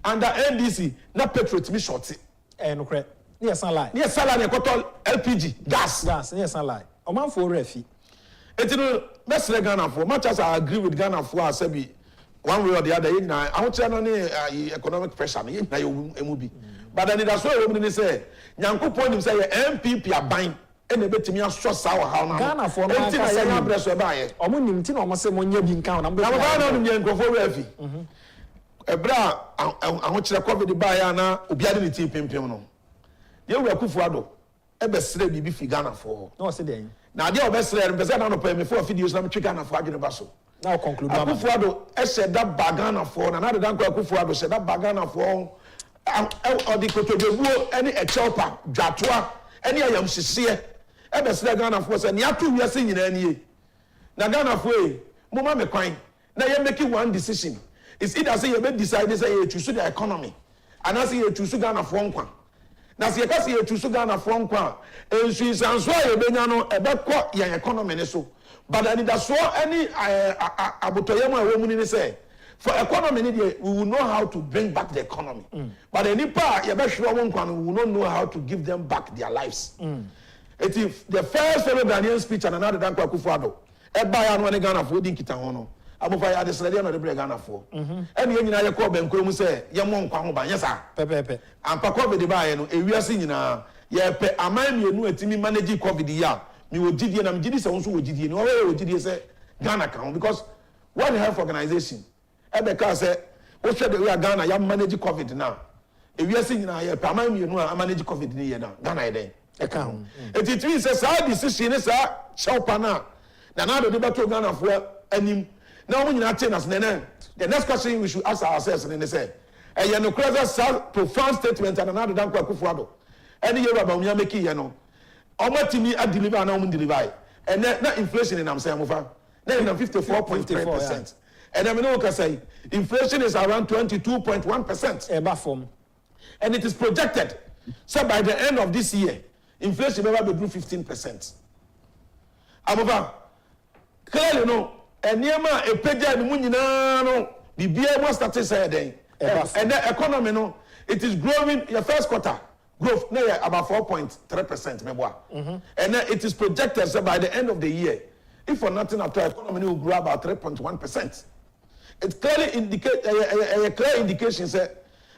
Speaker 2: Under NDC na petrol to me short.
Speaker 1: No correct. Yes, I lie.
Speaker 2: Yes, salary koto LPG gas.
Speaker 1: Yes, I lie. Oman for refi.
Speaker 2: It's no best Ghana for much as I agree with Ghana for say one way or the other. I want to know economic pressure. But then that's why we say Nyankopon him say MPP are buying. And bet me a short sour how
Speaker 1: Ghana for no
Speaker 2: breast we buy.
Speaker 1: Omo nimti na omo say monye bi nkan na.
Speaker 2: Na ba na nim yen krofo refi. Ebra aho kire COVID buy na obi ade ne ti pempem no. Ye wu akufo-addo e be sere bibi fi Ghana for.
Speaker 1: No say den.
Speaker 2: Na de obesere no pese na no pay me for videos na me twika na for adwene ba so.
Speaker 1: Now conclude.
Speaker 2: Akufo-addo e she da bagana for na de dan ko Akufo-addo she da bagana for o di kotodebuo ene e chelpa dwatoa ene ayam hihye e be sere Ghana for se ne ato wiase nyina nie na Ghana for e mo ma me kwan na ye make one decision. It's either say you be decide say you choose the economy and say you choose Ghana for nkwa. Na se yeka se you choose Ghana for nkwa ensu isanso ye benya no e be kọ ye economy ne so. But I need that so any abotoyemo e wo mu ni say for economy we will know how to bring back the economy. But any part you be sure we will not know how to give them back their lives. It is the first fellow Ghanaian speech and another than Akufo-addo. E ba ya no ne Ghana for din kita ho no. Amofa ya desrede no de bre Ghana for. E ne nyina ye ko benkro mu say ye mo nkwa ho ba nyesa.
Speaker 1: Pepepe.
Speaker 2: Ampa COVID ba ye no ewiase nyina ye pe aman mienu atimi manage COVID ya. Me wo gidie na me gidi se won so wo gidie no wo gidie say Ghana kan because World Health Organization e be ka say wo hwe de we Ghana ya manage COVID now. Ewiase nyina ye pe aman mienu a manage COVID ni ye na Ghana ye den. It means a decision is a chopana. Now the debate to Ghana for any. Now when you are telling us, the next question we should ask ourselves and they say, and you know, profound statement and another than Akufo-addo. Any year about me making you know, how much me I deliver and how much deliver, and not inflation in I'm saying over. Then 54.3%. And I mean, what I say, inflation is around 22.1%. And it is projected. So by the end of this year, inflation will be 15%. However, clearly no, and nearma a peja and munina the beer was started saying, and the economy no, it is growing. Your first quarter growth about 4.3%. And it is projected so by the end of the year, if for nothing at all, economy will grow about 3.1%. It clearly indicates a clear indication say,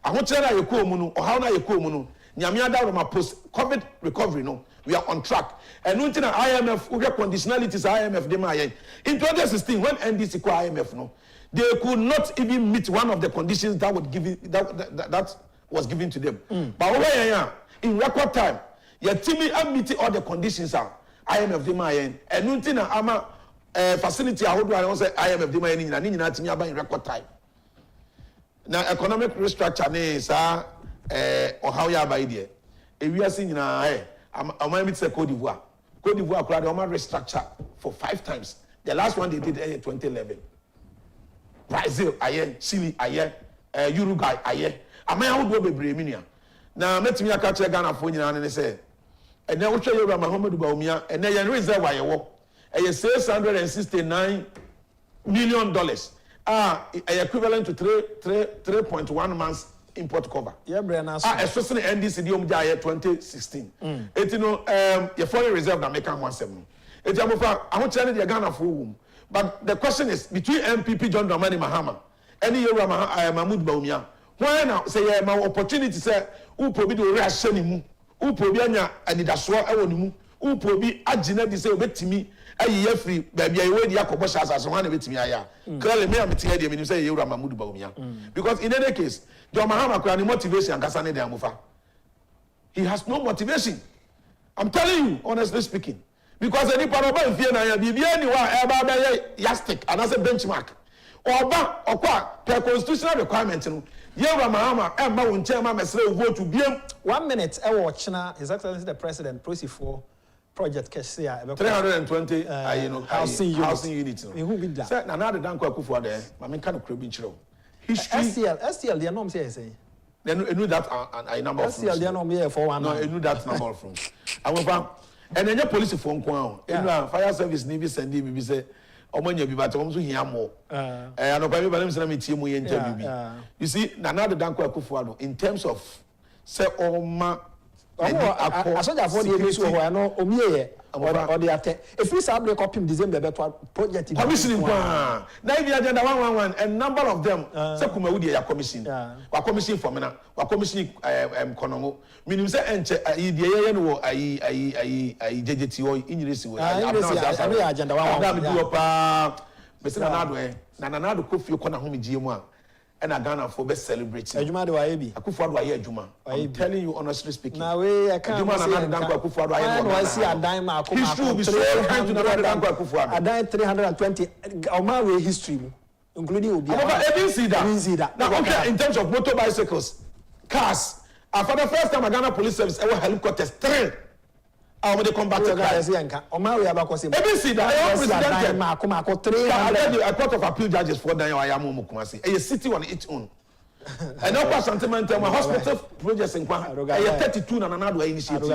Speaker 2: I want to say you come or how na you come Nyamiada from post COVID recovery no we are on track and until IMF we have conditionalities IMF de maye in 2016 when NDC call IMF no they could not even meet one of the conditions that would give it, that was given to them but over here in record time your team meet all the conditions are IMF de maye and until ama facility I would say IMF de maye ni na team aba in record time now economic restructure ne sa or how ya by there. If we are seeing na I might say Cote d'Ivoire. Cote d'Ivoire crowd almost restructure for 5 times. The last one they did in 2011. Brazil, aye, Chile, aye, Uruguay, aye. Amaya would be Breminia. Now, let me catch a Ghana for you and say, and now we show you Muhammad Baumia, and then you reserve why you walk. And $669 million. Equivalent to 3.1 months import cover.
Speaker 1: Yeah, Brianna.
Speaker 2: Especially NDC the 2016. It your foreign reserve na make 17. It I'm telling the Ghana for whom. But the question is between MPP John Dramani Mahama and Mahmoud Baumia. Why now say my opportunity say who probably do reaction mu, who probably anya anidaswa ewo nimu, who probably agina di say obetimi ayi free baby ayi we di akobosha asase wan betimi aya. Clearly me am tie dey me say Yewura Mahmoud Baumia. Because in any case John Mahama kwa ni motivation kasa ne dey amufa. He has no motivation. I'm telling you, honestly speaking. Because any part of fear na ya bibia ni wa eba be yastic and as a benchmark. Oba okwa per constitutional requirement no. Yewura Mahama emma won chairman mesre vote biem. 1 minute e watch na His Excellency the President proceed for project Kesia 320 housing units. Who be that? Say na na the danko akufo-addo ma me kan Krobea nchiro. History STL the norm say. Then you knew that a number of STL the norm here for one. No, you knew that number of rooms. And then your police phone call. Fire service need send me say omonya bi but omso hia mo. And no pay them say me tie mo interview. You see na na the danko akufo-addo in terms of say oma asoja for the issue ho no omiye or the ate if we say break up in December better project commission kwa na the agenda 111 and number of them say kuma we dey commission wa commission for me na wa commission konomo minim say enche the ye no ayi JJT o inyiresi wo agenda 111 me say na nado kofi ko na ho me giemu a and a Ghana for best celebrating. Ejuma do ayebi. Akufo-addo aye ejuma. I'm telling you honestly speaking. Na we I can't say Akufo-addo aye. No, I see a dime akuma. History will be so kind to the Akufo-addo. A dime 320. Oma we history, including Obi. I didn't see that. Now okay, in terms of motor bicycles, cars. For the first time, a Ghana police service ever helicopters 3. When they come back to guys, Oma we about say. Every see that. A court of appeal judges for Daniel Ayamu Kumasi. A city on its own. And now Asante my hospital projects in Kwa. 32 na another initiative.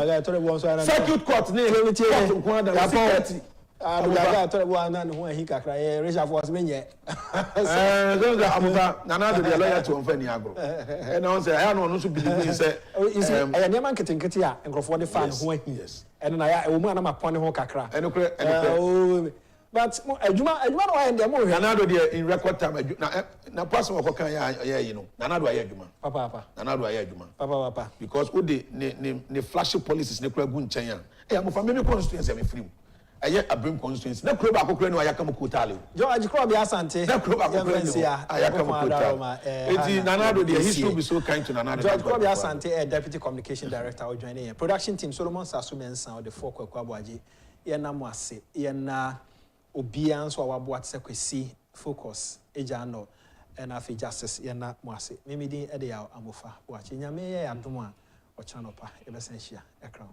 Speaker 2: Circuit court ne court Kwa da 30. Arugaga tore bo anan ho ahi kakra e reservoir menye. Those are amuta nanado the lawyer to onfa ni agro. And on say I no so believe say you see I near man ketenkete a enkrofo de fan ho ahi. Yes. And na ya e wo mu na mapone ho kakra. Enokre. But adwuma no wa ndem mo hwe. Nanado de in record time na person wo kan ya you know. Nanado aye adwuma. Papa. Nanado aye adwuma. Papa. Because who the ne flashy policies ne kura gu nchen ya. E amofa me constituency me free. Aye abrim constituency na Krobea akokore no ayakam kotale George Krobea Asante na Krobea akokore no ayakam kotale eti nanado the history be so kind to nanado George Krobea Asante deputy communication director or joining here production team Solomon Sasumensa or the four kwakwaboaje ye na mo ase ye na obia nso awabo atsekwesi focus eja no and afi justice ye na mo ase memidin e de ya amofa wachi nyame ye adom a o chanopa e besenhia e crown